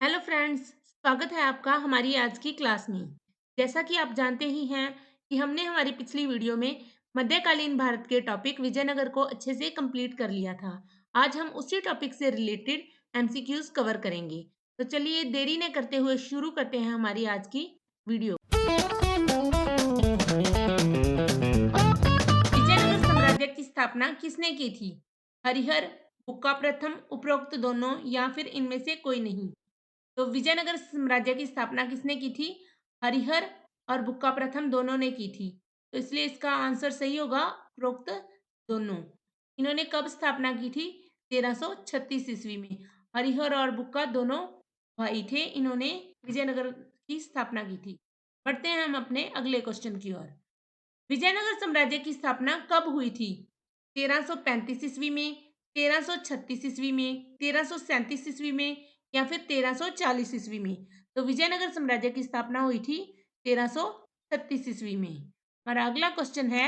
Hello friends, स्वागत है आपका हमारी आज की क्लास में। जैसा कि आप जानते ही हैं कि हमने हमारी पिछली वीडियो में मध्यकालीन भारत के टॉपिक विजयनगर को अच्छे से कंप्लीट कर लिया था। आज हम उसी टॉपिक से रिलेटेड एमसीक्यूज कवर करेंगे। तो चलिए देरी न करते हुए शुरू करते हैं हमारी आज की वीडियो। विजयनगर साम्राज्य की स्थापना किसने की थी? हरिहर, बुक्का प्रथम, उपरोक्त दोनों या फिर इनमें से कोई नहीं? तो विजयनगर साम्राज्य की स्थापना किसने की थी? हरिहर और बुक्का प्रथम दोनों ने की थी। तो इसलिए इसका आंसर सही होगा उपरोक्त दोनों। इन्होंने कब स्थापना की थी? 1336 ईस्वी में। हरिहर और बुक्का दोनों भाई थे, इन्होंने विजयनगर की स्थापना की थी। बढ़ते हैं हम अपने अगले क्वेश्चन की ओर। विजयनगर साम्राज्य की स्थापना कब हुई थी? 1335 ईस्वी में, 1336 ईस्वी में, 1337 ईस्वी में या फिर 1340 ईस्वी में? तो विजयनगर साम्राज्य की स्थापना हुई थी 1336 ईस्वी में। हमारा अगला क्वेश्चन है,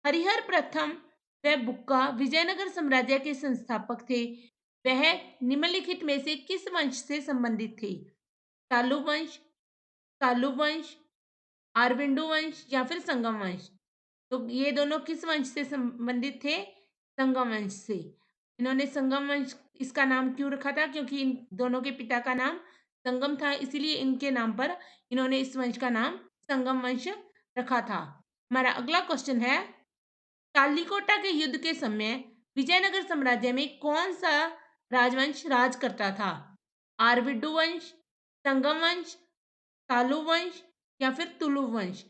हरिहर प्रथम व बुक्का विजयनगर साम्राज्य के संस्थापक थे। वह निम्नलिखित में से किस वंश से संबंधित थे? तालु वंश, सालु वंश, आरविंडु वंश या फिर संगम वंश? तो ये दोनों किस वंश से संबंधित थे? संगम वंश से। इन्होंने संगम वंश इसका नाम क्यों रखा था? क्योंकि इन दोनों के पिता का नाम संगम था, इसीलिए इनके नाम पर इन्होंने इस वंश का नाम संगम वंश रखा था। हमारा अगला क्वेश्चन है, तालीकोटा के युद्ध के समय विजयनगर साम्राज्य में कौन सा राजवंश राज करता था? आरविड्डु वंश, संगम वंश, तालु वंश या फिर तुलु वंश?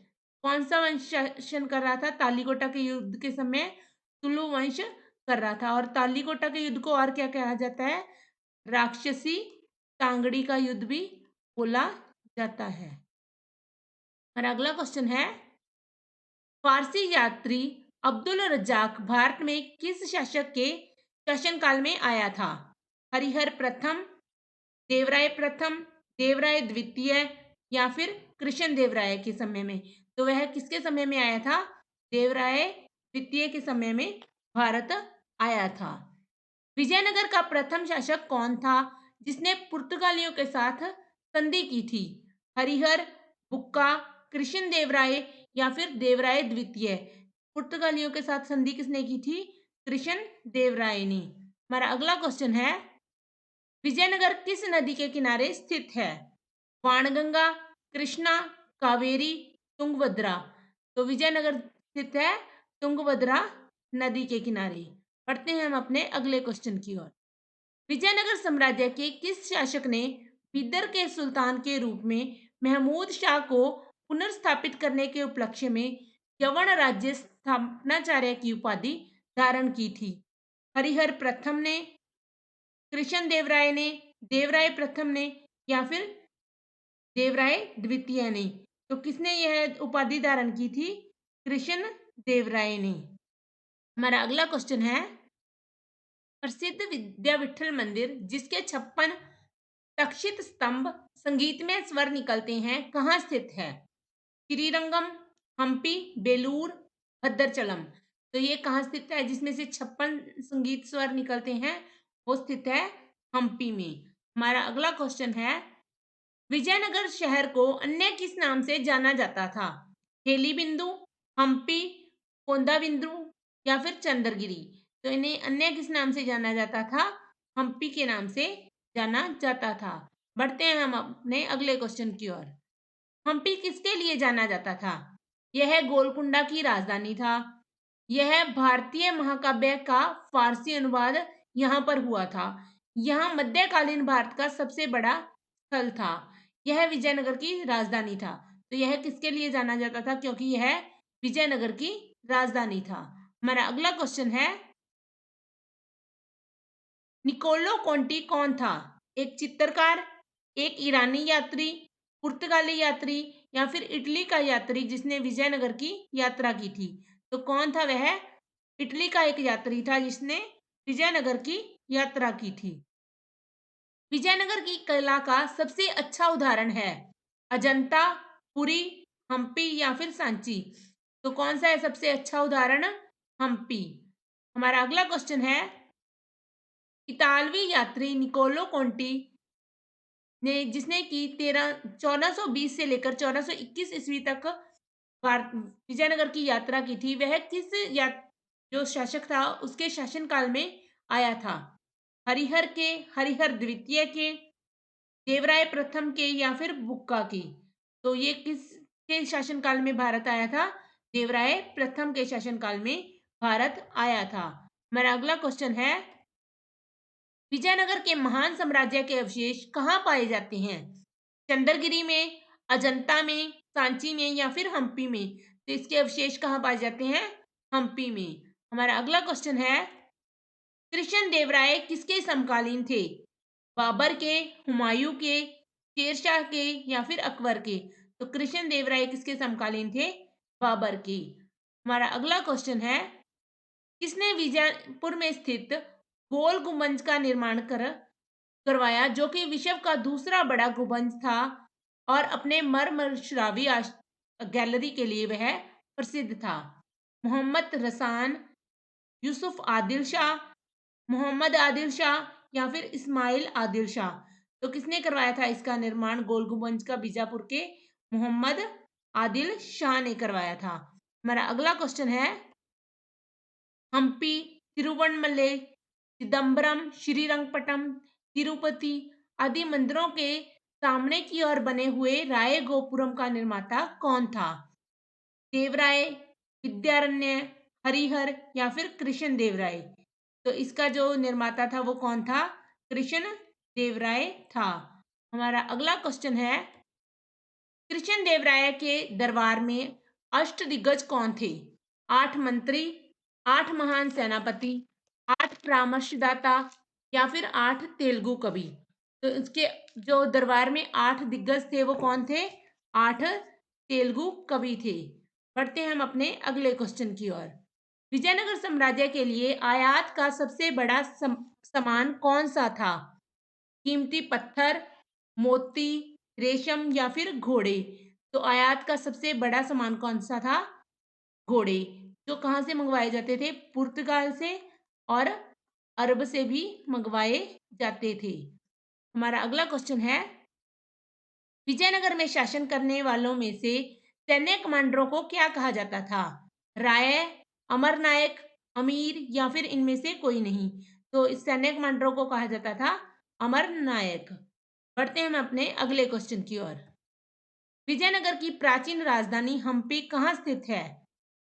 कौन सा वंश शासन कर रहा था तालीकोटा के युद्ध के समय? तुलु वंश कर रहा था। और तालीकोटा के युद्ध को और क्या कहा जाता है? राक्षसी तांगड़ी का युद्ध भी बोला जाता है। और अगला क्वेश्चन है, फारसी यात्री अब्दुल रज्जाक भारत में किस शासक के शासनकाल में आया था? हरिहर प्रथम, देवराय प्रथम, देवराय द्वितीय या फिर कृष्ण देवराय के समय में? तो वह किसके समय में आया था? देवराय द्वितीय के समय में भारत आया था। विजयनगर का प्रथम शासक कौन था जिसने पुर्तगालियों के साथ संधि की थी? हरिहर, बुक्का, कृष्ण देवराय या फिर देवराय द्वितीय? पुर्तगालियों के साथ संधि किसने की थी? कृष्ण देवराय ने। हमारा अगला क्वेश्चन है, विजयनगर किस नदी के किनारे स्थित है? बाणगंगा, कृष्णा, कावेरी, तुंगभद्रा? तो विजयनगर स्थित है तुंगभद्रा नदी के किनारे। बढ़ते हैं हम अपने अगले क्वेश्चन की ओर। विजयनगर साम्राज्य के किस शासक ने बिदर के सुल्तान के रूप में महमूद शाह को पुनर्स्थापित करने के उपलक्ष्य में यवन राज्य स्थापनाचार्य की उपाधि धारण की थी? हरिहर प्रथम ने, कृष्ण देवराय ने, देवराय प्रथम ने या फिर देवराय द्वितीय ने? तो किसने यह उपाधि धारण की थी? कृष्ण देवराय ने। हमारा अगला क्वेश्चन है, प्रसिद्ध विद्या विठल मंदिर जिसके 56 तक्षित स्तंभ संगीतमय स्वर निकलते हैं कहाँ स्थित है? श्रीरंगम, हम्पी, बेलूर, भद्रचलम? तो ये कहाँ स्थित है जिसमें से 56 संगीत स्वर निकलते हैं? वो स्थित है हम्पी में। हमारा अगला क्वेश्चन है, विजयनगर शहर को अन्य किस नाम से जाना जाता था? हेली बिंदु, हम्पी, कोंदा बिंदु या फिर चंद्रगिरी? तो इन्हें अन्य किस नाम से जाना जाता था? हम्पी के नाम से जाना जाता था। बढ़ते हैं हम अपने अगले क्वेश्चन की ओर। हम्पी किसके लिए जाना जाता था? यह गोलकुंडा की राजधानी था। यह भारतीय महाकाव्य का फारसी अनुवाद यहाँ पर हुआ था। यह मध्यकालीन भारत का सबसे बड़ा स्थल था। यह विजयनगर की राजधानी था। तो यह किसके लिए जाना जाता था? क्योंकि यह विजयनगर की राजधानी था। हमारा अगला क्वेश्चन है, निकोलो कोंटी कौन था? एक चित्रकार, एक ईरानी यात्री, पुर्तगाली यात्री या फिर इटली का यात्री जिसने विजयनगर की यात्रा की थी? तो कौन था वह? इटली का एक यात्री था जिसने विजयनगर की यात्रा की थी। विजयनगर की कला का सबसे अच्छा उदाहरण है अजंता, पुरी, हम्पी या फिर सांची? तो कौन सा है सबसे अच्छा उदाहरण? हम्पी। हमारा अगला क्वेश्चन है, इतालवी यात्री निकोलो कोंटी ने जिसने कि 1420 से लेकर 1421 ईस्वी तक वार विजयनगर की यात्रा की थी, वह किस या जो शासक था उसके शासनकाल में आया था? हरिहर के, हरिहर द्वितीय के, देवराय प्रथम के या फिर बुक्का की? तो ये किसके शासनकाल में भारत आया था? देवराय प्रथम के शासनकाल में भारत आया था। हमारा अगला क्वेश्चन है, विजयनगर के महान साम्राज्य के अवशेष कहाँ पाए जाते हैं? चंद्रगिरी में, अजंता में, सांची में या फिर हम्पी में? तो इसके अवशेष कहाँ पाए जाते हैं? हम्पी में। हमारा अगला क्वेश्चन है, कृष्ण देव राय किसके समकालीन थे? बाबर के, हुमायूं के, शेरशाह के या फिर अकबर के? तो कृष्ण देव राय किसके समकालीन थे? बाबर के। हमारा अगला क्वेश्चन है, किसने विजयपुर में स्थित गोल गुंबज का निर्माण करवाया, जो कि विश्व का दूसरा बड़ा गुंबज था और अपने मरमरश्रावी गैलरी के लिए वह प्रसिद्ध था? मोहम्मद रसान, यूसुफ आदिल शाह, मोहम्मद आदिल शाह या फिर इस्माइल आदिल शाह? तो किसने करवाया था इसका निर्माण गोल गुंबज का बीजापुर के? मोहम्मद आदिल शाह ने करवाया था। हमारा अगला क्वेश्चन है, हम्पी, तिरुवन्नमलई, चिदम्बरम, श्रीरंगपट्टनम, तिरुपति आदि मंदिरों के सामने की ओर बने हुए राय गोपुरम का निर्माता कौन था? देवराय, विद्यारण्य, हरिहर या फिर कृष्ण देव राय? तो इसका जो निर्माता था वो कौन था? कृष्ण देव राय था। हमारा अगला क्वेश्चन है, कृष्ण देव राय के दरबार में अष्टदिग्गज कौन थे? 8 मंत्री, 8 महान सेनापति, 8 परामर्शदाता या फिर 8 तेलुगु कवि? तो इसके जो दरबार में 8 दिग्गज थे वो कौन थे? 8 तेलुगु कवि थे। बढ़ते हैं हम अपने अगले क्वेश्चन की ओर। विजयनगर साम्राज्य के लिए आयात का सबसे बड़ा सामान कौन सा था? कीमती पत्थर, मोती, रेशम या फिर घोड़े? तो आयात का सबसे बड़ा सामान कौन सा था? घोड़े। जो कहाँ से मंगवाए जाते थे? पुर्तगाल से और अरब से भी मंगवाए जाते थे। हमारा अगला क्वेश्चन है, विजयनगर में शासन करने वालों में से सैन्य कमांडरों को क्या कहा जाता था? राय, अमरनायक, अमीर या फिर इनमें से कोई नहीं? तो इस सैन्य कमांडरों को कहा जाता था अमरनायक। बढ़ते हैं हम अपने अगले क्वेश्चन की ओर। विजयनगर की प्राचीन राजधानी हम्पी कहाँ स्थित है?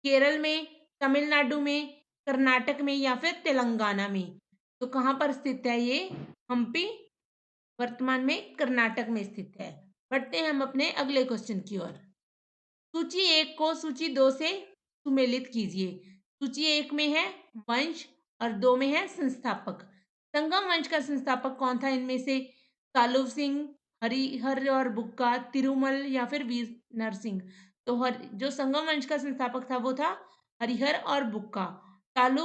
केरल में, तमिलनाडु में, कर्नाटक में या फिर तेलंगाना में? तो कहाँ पर स्थित है ये हम्पी? वर्तमान में कर्नाटक में स्थित है। बढ़ते हैं हम अपने अगले क्वेश्चन की ओर। सूची 1 को सूची 2 से सुमेलित कीजिए। सूची 1 में है वंश और 2 में है संस्थापक। संगम वंश का संस्थापक कौन था इनमें से? सालुव सिंह, हरिहर और बुक्का, तिरुमल या फिर वीर नरसिंह? तो जो संगम वंश का संस्थापक था वो था हरिहर और बुक्का। सालु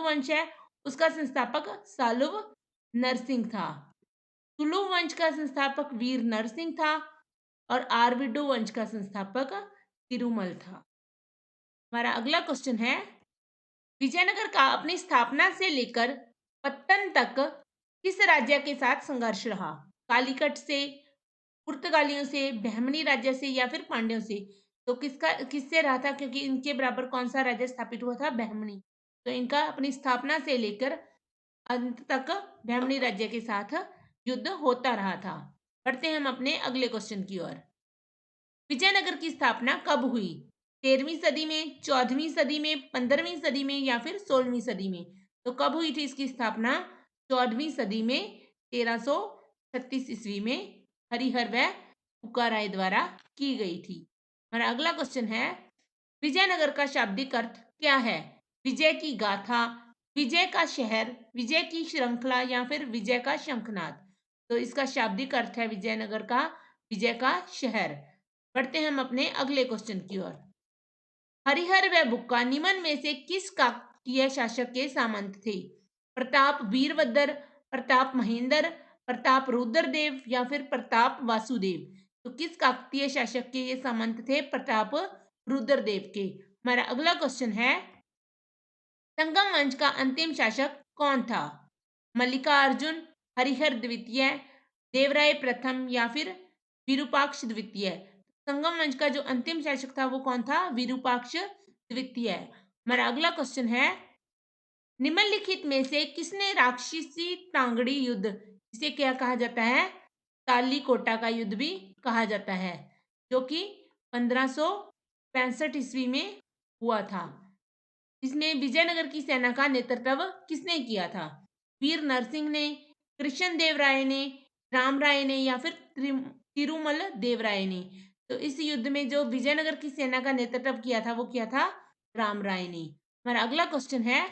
वंश है उसका संस्थापक सालुव नरसिंह था। तुलु वंश का संस्थापक वीर नरसिंह था और आरविडो वंश का संस्थापक तिरुमल था। हमारा अगला क्वेश्चन है, विजयनगर का अपनी स्थापना से लेकर पतन तक किस राज्य के साथ संघर्ष रहा? कालीकट से, पुर्तगालियों से, बहमनी राज्य से या फिर पांड्यों से? तो किससे रहा था, क्योंकि इनके बराबर कौन सा राज्य स्थापित हुआ था? बहमनी। तो इनका अपनी स्थापना से लेकर अंत तक बहमनी राज्य के साथ युद्ध होता रहा था। बढ़ते हैं हम अपने अगले क्वेश्चन की ओर। विजयनगर की स्थापना कब हुई? 13वीं सदी में, 14वीं सदी में, 15वीं सदी में या फिर 16वीं सदी में? तो कब हुई थी इसकी स्थापना? 14वीं सदी में, 1336 ईस्वी में हरिहर व पुकाराय द्वारा की गई थी। हमारा अगला क्वेश्चन है, विजयनगर का शाब्दिक अर्थ क्या है? विजय की गाथा, विजय का शहर, विजय की श्रृंखला या फिर विजय का शंखनाद? तो इसका शाब्दिक अर्थ है विजयनगर का विजय का शहर। बढ़ते हैं हम अपने अगले क्वेश्चन की ओर। हरिहर व बुक्का निम्न में से किस काकतीय शासक के सामंत थे? प्रताप वीरभद्र, प्रताप महेंद्र, प्रताप रुद्रदेव या फिर प्रताप वासुदेव? तो किस काकतीय शासक के ये सामंत थे? प्रताप रुद्रदेव के। हमारा अगला क्वेश्चन है, संगम वंश का अंतिम शासक कौन था? मल्लिकार्जुन, हरिहर द्वितीय, देवराय प्रथम या फिर विरूपाक्ष द्वितीय। संगम वंश का जो अंतिम शासक था वो कौन था? विरूपाक्ष द्वितीय। हमारा अगला क्वेश्चन है, निम्नलिखित में से किसने राक्षसी तांगड़ी युद्ध, जिसे क्या कहा जाता है? तालीकोटा का युद्ध भी कहा जाता है, जो कि 1565 ईस्वी में हुआ था। इसमें विजयनगर की सेना का नेतृत्व किसने किया था? वीर नरसिंह ने, कृष्ण देव राय ने, राम राय ने या फिर तिरुमल देव राय ने? तो इस युद्ध में जो विजयनगर की सेना का नेतृत्व किया था वो किया था राम राय ने। हमारा अगला क्वेश्चन है,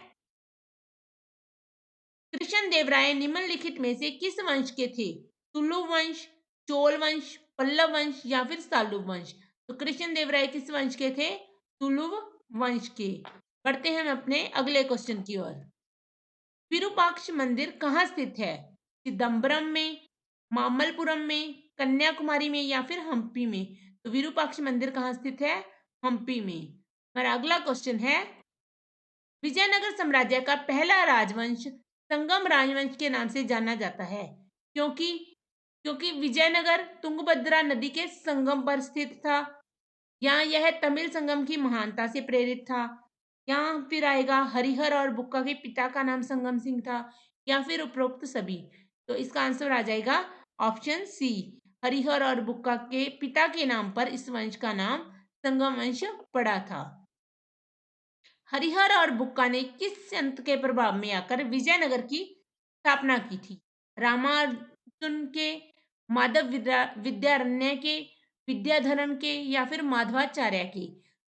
कृष्ण देव राय निम्नलिखित में से किस वंश के थे? तुलु वंश, चोल वंश, पल्लव वंश या फिर सालुव वंश? तो कृष्ण देव राय किस वंश के थे? तुलुव वंश के। बढ़ते हैं हम अपने अगले क्वेश्चन की ओर। विरूपाक्ष मंदिर कहाँ स्थित है? चिदम्बरम में, मामल्लपुरम में, कन्याकुमारी में या फिर हम्पी में? तो विरूपाक्ष मंदिर कहाँ स्थित है? हम्पी में। हमारा अगला क्वेश्चन है, विजयनगर साम्राज्य का पहला राजवंश संगम राजवंश के नाम से जाना जाता है, क्योंकि क्योंकि विजयनगर तुंगभद्रा नदी के संगम पर स्थित था, या यह तमिल संगम की महानता से प्रेरित था, या फिर आएगा हरिहर और बुक्का के पिता का नाम संगम सिंह था, या फिर उपरोक्त सभी? तो इसका आंसर आ जाएगा ऑप्शन सी, हरिहर और बुक्का के पिता के नाम पर इस वंश का नाम संगम वंश पड़ा था। हरिहर और बुक्का ने किस संत के प्रभाव में आकर विजयनगर की स्थापना की थी? रामानुजन के, माधव विद्यारण्य के, विद्याधरण के या फिर माधवाचार्य के?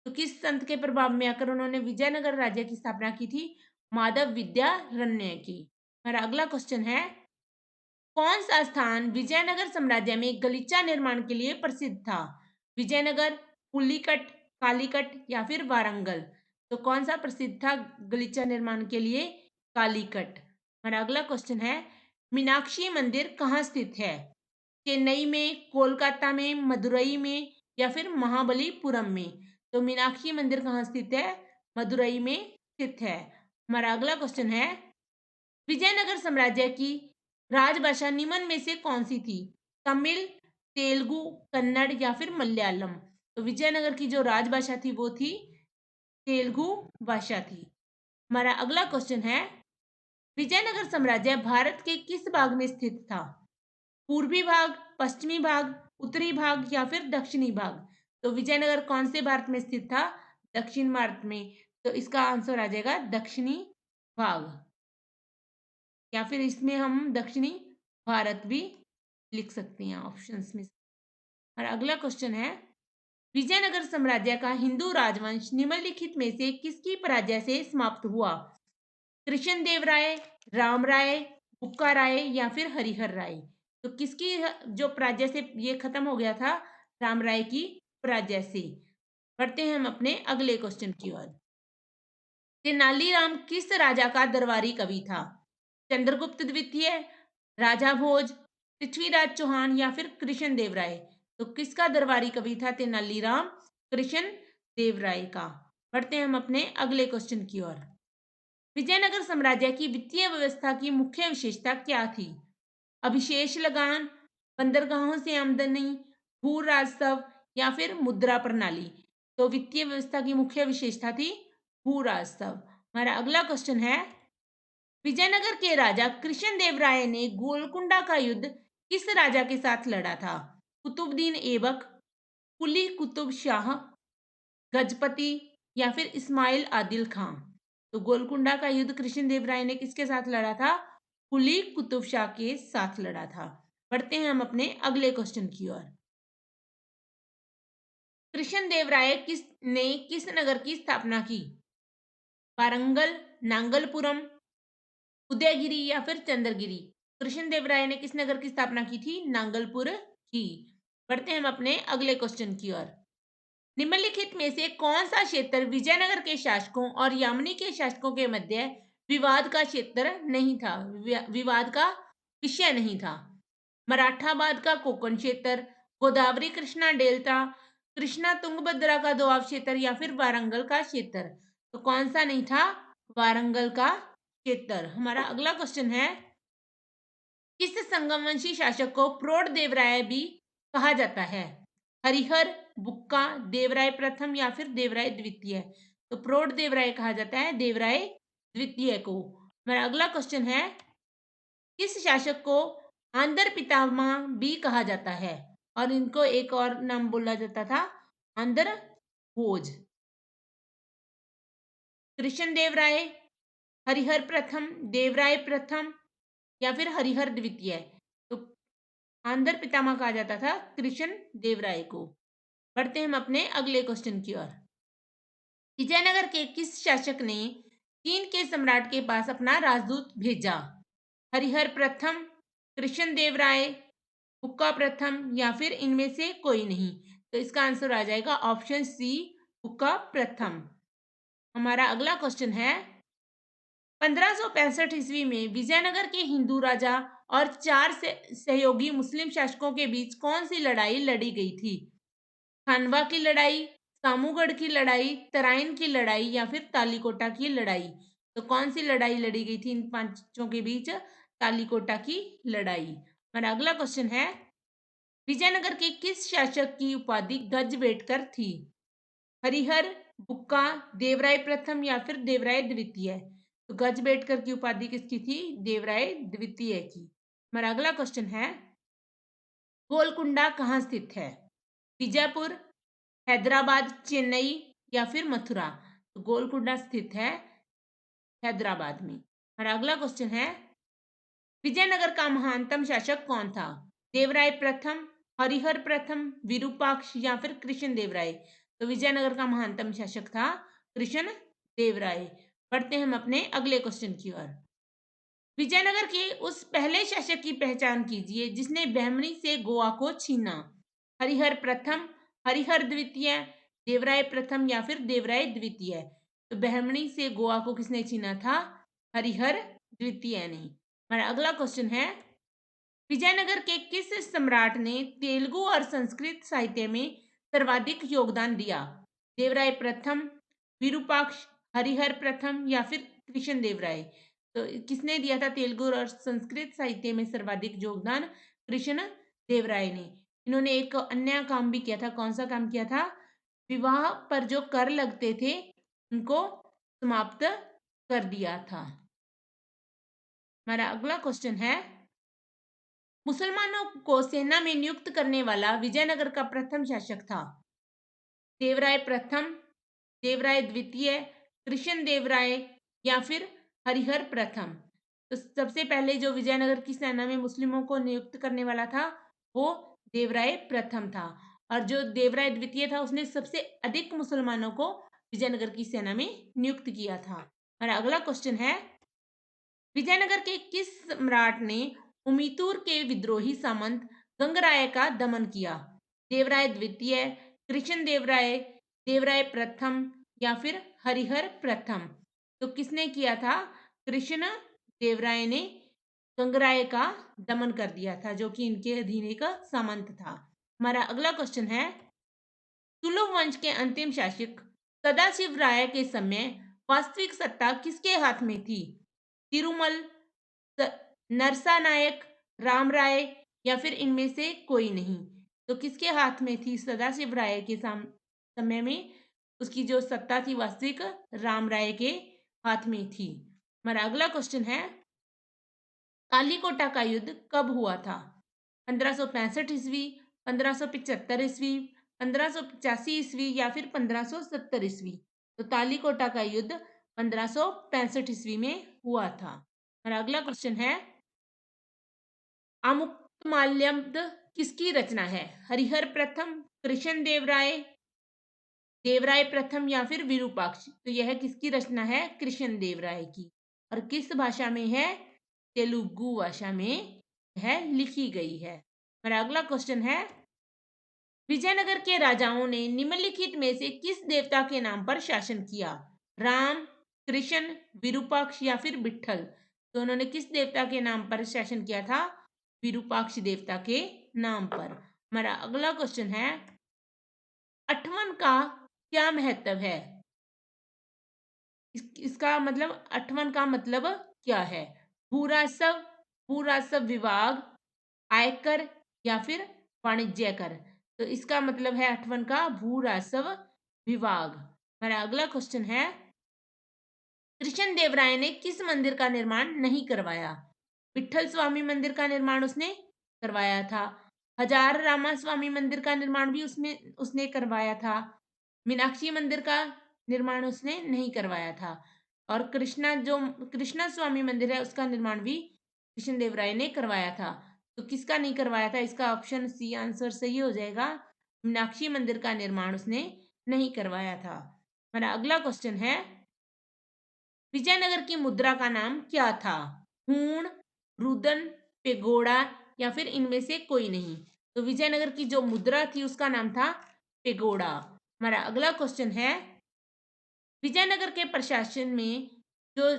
तो किस संत के प्रभाव में आकर उन्होंने विजयनगर राज्य की स्थापना की थी? माधव विद्यारण्य की। हमारा अगला क्वेश्चन है, कौन सा स्थान विजयनगर साम्राज्य में गलीचा निर्माण के लिए प्रसिद्ध था? विजयनगर, पुलिकट, कालीकट या फिर वारंगल? तो कौन सा प्रसिद्ध था गलीचा निर्माण के लिए? कालीकट। हमारा अगला क्वेश्चन है, मीनाक्षी मंदिर कहाँ स्थित है? चेन्नई में, कोलकाता में, मदुरई में या फिर महाबलीपुरम में? तो मीनाक्षी मंदिर कहाँ स्थित है? मदुरई में स्थित है। हमारा अगला क्वेश्चन है, विजयनगर साम्राज्य की राजभाषा निम्न में से कौन सी थी? तमिल, तेलुगु, कन्नड़ या फिर मलयालम? तो विजयनगर की जो राजभाषा थी वो थी तेलुगु भाषा थी। हमारा अगला क्वेश्चन है, विजयनगर साम्राज्य भारत के किस भाग में स्थित था? पूर्वी भाग, पश्चिमी भाग, उत्तरी भाग या फिर दक्षिणी भाग? तो विजयनगर कौन से भारत में स्थित था? दक्षिण भारत में। तो इसका आंसर आ जाएगा दक्षिणी भाग, या फिर इसमें हम दक्षिणी भारत भी लिख सकते हैं ऑप्शंस में। और अगला क्वेश्चन है, विजयनगर साम्राज्य का हिंदू राजवंश निम्नलिखित में से किसकी पराजय से समाप्त हुआ? कृष्ण देव राय, राम राय, बुक्का राय या फिर हरिहर राय? तो किसकी जो पराजय से ये खत्म हो गया था? राम राय की पराजय से। बढ़ते हैं हम अपने अगले क्वेश्चन की ओर। तेनालीराम किस राजा का दरबारी कवि था? चंद्रगुप्त द्वितीय, राजा भोज, पृथ्वीराज चौहान या फिर कृष्ण देव राय? तो किसका दरबारी कवि था तेनालीराम? कृष्ण देव राय का। बढ़ते हैं हम अपने अगले क्वेश्चन की ओर। विजयनगर साम्राज्य की वित्तीय व्यवस्था की मुख्य विशेषता क्या थी? अभिशेष लगान, बंदरगाहों से आमदनी, भू राजस्व या फिर मुद्रा प्रणाली? तो वित्तीय व्यवस्था की मुख्य विशेषता थी भू राजस्व। हमारा अगला क्वेश्चन है, विजयनगर के राजा कृष्णदेव राय ने गोलकुंडा का युद्ध किस राजा के साथ लड़ा था? कुतुबुद्दीन ऐबक, कुली कुतुब शाह, गजपति या फिर इस्माइल आदिल खां? तो गोलकुंडा का युद्ध कृष्णदेव राय ने किसके साथ लड़ा था? कुली कुतुब शाह के साथ लड़ा था। बढ़ते हैं हम अपने अगले क्वेश्चन की ओर। कृष्णदेव राय किस नगर की स्थापना की? वारंगल, नांगलपुरम, उदयगिरी या फिर चंद्रगिरी? कृष्णदेव राय ने किस नगर की स्थापना की थी? नांगलपुर की। बढ़ते हैं हम अपने अगले क्वेश्चन की ओर। निम्नलिखित में से कौन सा क्षेत्र विजयनगर के शासकों और यामिनी के शासकों के मध्य विवाद का क्षेत्र नहीं था, विवाद का विषय नहीं था? मराठाबाद का कोकण क्षेत्र, गोदावरी कृष्णा डेल्टा, कृष्णा तुंगभद्रा का दोआब क्षेत्र या फिर वारंगल का क्षेत्र? तो कौन सा नहीं था? वारंगल का क्षेत्र। हमारा अगला क्वेश्चन है, किस संगमवंशी शासक को प्रौढ़ देवराय भी कहा जाता है? हरिहर, बुक्का, देवराय प्रथम या फिर देवराय द्वितीय? तो प्रौढ़ देवराय कहा जाता है देवराय द्वितीय को। मेरा अगला क्वेश्चन है, किस शासक को आंध्र पितामह भी कहा जाता है? और इनको एक और नाम बोला जाता था, आंध्र भोज। कृष्ण देवराय, हरिहर प्रथम, देवराय प्रथम या फिर हरिहर द्वितीय? तो आंध्र पितामह कहा जाता था कृष्ण देवराय को। बढ़ते हैं हम अपने अगले क्वेश्चन की ओर। विजयनगर के किस शासक ने चीन के सम्राट के पास अपना राजदूत भेजा? हरिहर प्रथम, कृष्ण देवराय, हुक्का प्रथम या फिर इनमें से कोई नहीं? तो इसका आंसर आ जाएगा ऑप्शन सी, हुक्का प्रथम। हमारा अगला क्वेश्चन है, 1565 ईस्वी में विजयनगर के हिंदू राजा और चार सहयोगी मुस्लिम शासकों के बीच कौन सी लड़ाई लड़ी गई थी? खानवा की लड़ाई, सामूगढ़ की लड़ाई, तराइन की लड़ाई या फिर तालीकोटा की लड़ाई? तो कौन सी लड़ाई लड़ी गई थी इन पांचों के बीच? तालीकोटा की लड़ाई। हमारा अगला क्वेश्चन है, विजयनगर के किस शासक की उपाधि गजबेटकर थी? हरिहर, बुक्का, देवराय प्रथम या फिर देवराय द्वितीय? तो गजबेटकर की उपाधि किसकी थी? देवराय द्वितीय की। हमारा अगला क्वेश्चन है, गोलकुंडा कहाँ स्थित है? बीजापुर, हैदराबाद, चेन्नई या फिर मथुरा? तो गोलकुंडा स्थित है हैदराबाद में। हमारा अगला क्वेश्चन है, विजयनगर का महानतम शासक कौन था? देवराय प्रथम, हरिहर प्रथम, विरूपाक्ष या फिर कृष्ण देवराय? तो विजयनगर का महानतम शासक था कृष्ण देवराय। बढ़ते हैं हम अपने अगले क्वेश्चन की ओर। विजयनगर के उस पहले शासक की पहचान कीजिए जिसने बहमनी से गोवा को छीना। हरिहर प्रथम, हरिहर द्वितीय, देवराय प्रथम या फिर देवराय द्वितीय? तो बहमनी से गोवा को किसने छीना था? हरिहर द्वितीय ने। हमारा अगला क्वेश्चन है, विजयनगर के किस सम्राट ने तेलुगु और संस्कृत साहित्य में सर्वाधिक योगदान दिया? देवराय प्रथम, विरूपाक्ष, हरिहर प्रथम या फिर कृष्ण देवराय? तो किसने दिया था तेलुगु और संस्कृत साहित्य में सर्वाधिक योगदान? कृष्ण देवराय ने। इन्होंने एक अन्य काम भी किया था। कौन सा काम किया था? विवाह पर जो कर लगते थे उनको समाप्त कर दिया था। हमारा अगला क्वेश्चन है, मुसलमानों को सेना में नियुक्त करने वाला विजयनगर का प्रथम शासक था? देवराय प्रथम, देवराय द्वितीय, कृष्ण देवराय या फिर हरिहर प्रथम? तो सबसे पहले जो विजयनगर की सेना में मुस्लिमों को नियुक्त करने वाला था वो देवराय प्रथम था, और जो देवराय द्वितीय था उसने सबसे अधिक मुसलमानों को विजयनगर की सेना में नियुक्त किया था। हमारा अगला क्वेश्चन है, विजयनगर के किस सम्राट ने उमीतूर के विद्रोही सामंत गंगराय का दमन किया? देवराय द्वितीय, कृष्ण देवराय, देवराय प्रथम या फिर हरिहर प्रथम? तो किसने किया था? कृष्ण देवराय ने गंगराय का दमन कर दिया था, जो कि इनके अधीन एक सामंत था। हमारा अगला क्वेश्चन है, तुलु वंश के अंतिम शासक सदाशिव राय के समय वास्तविक सत्ता किसके हाथ में थी? तिरुमल, नरसा नायक, राम राय या फिर इनमें से कोई नहीं? तो किसके हाथ में थी सदाशिव राय के समय में? उसकी जो सत्ता थी वास्तविक राम राय के हाथ में थी। हमारा अगला क्वेश्चन है, कालीकोटा का युद्ध कब हुआ था? 1565 ईस्वी, 1575 ईस्वी, 1585 ईस्वी या फिर 1570 ईस्वी? तो तालीकोटा का युद्ध 1565 ईस्वी में हुआ था। हमारा अगला क्वेश्चन है, आमुक्तमाल्यद किसकी रचना है? हरिहर प्रथम, कृष्ण देवराय, देवराय प्रथम या फिर विरूपाक्ष? तो यह किसकी रचना है? कृष्ण देवराय की। और किस भाषा में है? तेलुगु भाषा में यह लिखी गई है। हमारा अगला क्वेश्चन है, विजयनगर के राजाओं ने निम्नलिखित में से किस देवता के नाम पर शासन किया? राम, कृष्ण, विरूपाक्ष या फिर विठल? तो उन्होंने किस देवता के नाम पर शासन किया था? विरूपाक्ष देवता के नाम पर। हमारा अगला क्वेश्चन है, अठवन का क्या महत्व है? इसका मतलब, अठवन का मतलब क्या है? भूराजस्व, भू राजस्व विभाग, आयकर या फिर वाणिज्य कर। तो इसका मतलब है 8वां का भू राजस्व विभाग। हमारा अगला क्वेश्चन है, कृष्ण देव राय ने किस मंदिर का निर्माण नहीं करवाया? विठल स्वामी मंदिर का निर्माण उसने करवाया था। हजार रामा स्वामी मंदिर का निर्माण भी उसमें उसने करवाया था। मीनाक्षी मंदिर का निर्माण उसने नहीं करवाया था। और कृष्णा स्वामी मंदिर है उसका निर्माण भी कृष्ण देव राय ने करवाया था। तो किसका नहीं करवाया था? इसका ऑप्शन सी आंसर सही हो जाएगा। मीनाक्षी मंदिर का निर्माण उसने नहीं करवाया था। हमारा अगला क्वेश्चन है, विजयनगर की मुद्रा का नाम क्या था? हूण, रुदन, पेगोड़ा या फिर इनमें से कोई नहीं। तो विजयनगर की जो मुद्रा थी उसका नाम था पेगोड़ा। हमारा अगला क्वेश्चन है, विजयनगर के प्रशासन में जो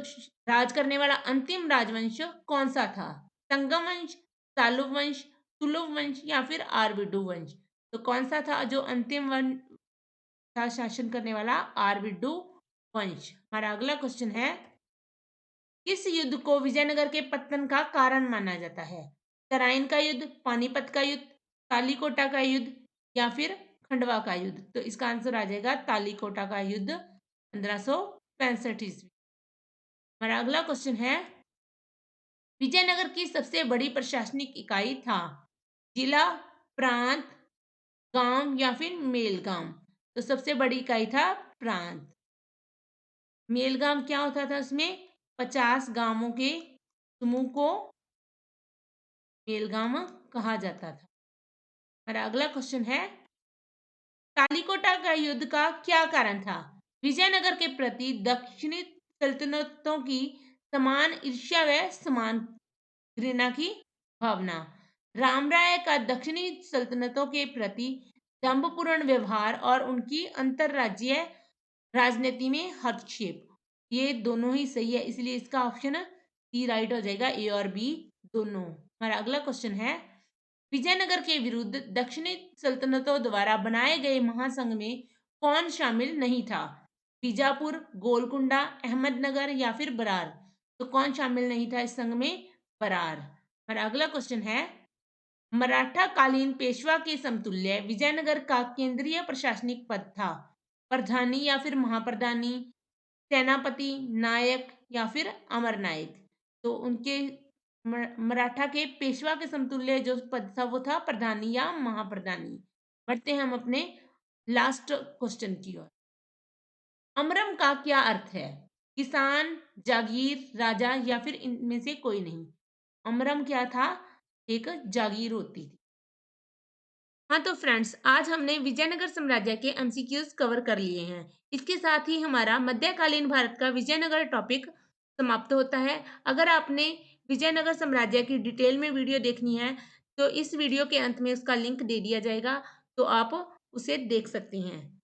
राज करने वाला अंतिम राजवंश कौन सा था? संगम वंश, सालुव वंश, तुलुव वंश या फिर आरविडु वंश। तो कौन सा था जो अंतिम वन था शासन करने वाला? आरविडु वंश। हमारा अगला क्वेश्चन है, किस युद्ध को विजयनगर के पतन का कारण माना जाता है? तराइन का युद्ध, पानीपत का युद्ध, तालीकोटा का युद्ध या फिर खंडवा का युद्ध। तो इसका आंसर आ जाएगा तालीकोटा का युद्ध 1565 ईस्वी। हमारा अगला क्वेश्चन है, विजयनगर की सबसे बड़ी प्रशासनिक इकाई था? जिला, प्रांत, गांव या फिर मेलगांव। तो सबसे बड़ी इकाई था प्रांत। मेलगांव क्या होता था? उसमें 50 गांवों के समूह को मेलगांव कहा जाता था। हमारा अगला क्वेश्चन है, तालीकोटा का युद्ध का क्या कारण था? विजयनगर के प्रति दक्षिणी सल्तनतों की समान ईर्ष्या व समान घृणा की भावना, रामराय का दक्षिणी सल्तनतों के प्रति दंभपूर्ण व्यवहार और उनकी अंतरराज्यीय राजनीति में हस्तक्षेप। ये दोनों ही सही है, इसलिए इसका ऑप्शन सी राइट हो जाएगा, ए और बी दोनों। हमारा अगला क्वेश्चन है, विजयनगर के विरुद्ध दक्षिणी सल्तनतों द्वारा बनाए गए महासंघ में कौन शामिल नहीं था? बीजापुर, गोलकुंडा, अहमदनगर या फिर बरार। तो कौन शामिल नहीं था इस संघ में? बरार। हमारा अगला क्वेश्चन है, मराठा कालीन पेशवा के समतुल्य विजयनगर का केंद्रीय प्रशासनिक पद था? प्रधानी या फिर महाप्रधानी, सेनापति, नायक या फिर अमर नायक। तो उनके मराठा के पेशवा के समतुल्य जो पद था वो था प्रधानी या महाप्रधानी। बढ़ते हैं हम अपने लास्ट क्वेश्चन की ओर। अमरम का क्या अर्थ है? किसान, जागीर, राजा या फिर इनमें से कोई नहीं। अमरम क्या था? एक जागीर होती थी। हाँ तो फ्रेंड्स, आज हमने विजयनगर साम्राज्य के एमसीक्यूज कवर कर लिए हैं। इसके साथ ही हमारा मध्यकालीन भारत का विजयनगर टॉपिक समाप्त होता है। अगर आपने विजयनगर साम्राज्य की डिटेल में वीडियो देखनी है तो इस वीडियो के अंत में उसका लिंक दे दिया जाएगा, तो आप उसे देख सकते हैं।